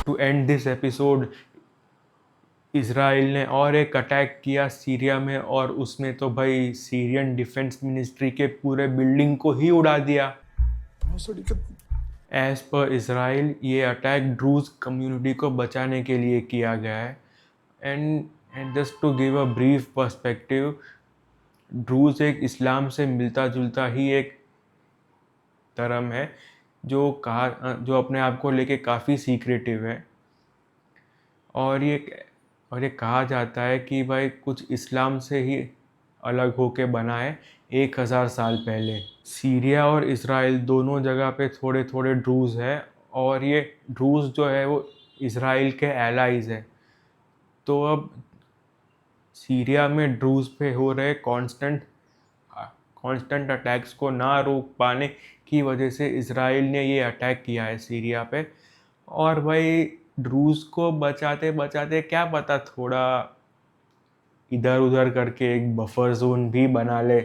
To end this episode, Israel ने और एक अटैक किया सीरिया में, और उसमें तो भाई सीरियन डिफेंस मिनिस्ट्री के पूरे बिल्डिंग को ही उड़ा दिया। एज पर इसराइल, ये अटैक ड्रूज कम्युनिटी को बचाने के लिए किया गया है। And just to give a brief perspective, Druze एक इस्लाम से मिलता जुलता ही एक धर्म है जो अपने आप को लेके काफ़ी सीक्रेटिव है। और ये कहा जाता है कि भाई कुछ इस्लाम से ही अलग होके बना है 1000 साल पहले। सीरिया और इसराइल दोनों जगह पे थोड़े थोड़े ड्रूज है, और ये ड्रूज जो है वो इसराइल के एलाइज है। तो अब सीरिया में ड्रूज पे हो रहे कांस्टेंट अटैक्स को ना रोक पाने की वजह से इसराइल ने ये अटैक किया है सीरिया पे। और भाई ड्रूज को बचाते बचाते क्या पता थोड़ा इधर उधर करके एक बफर जोन भी बना ले।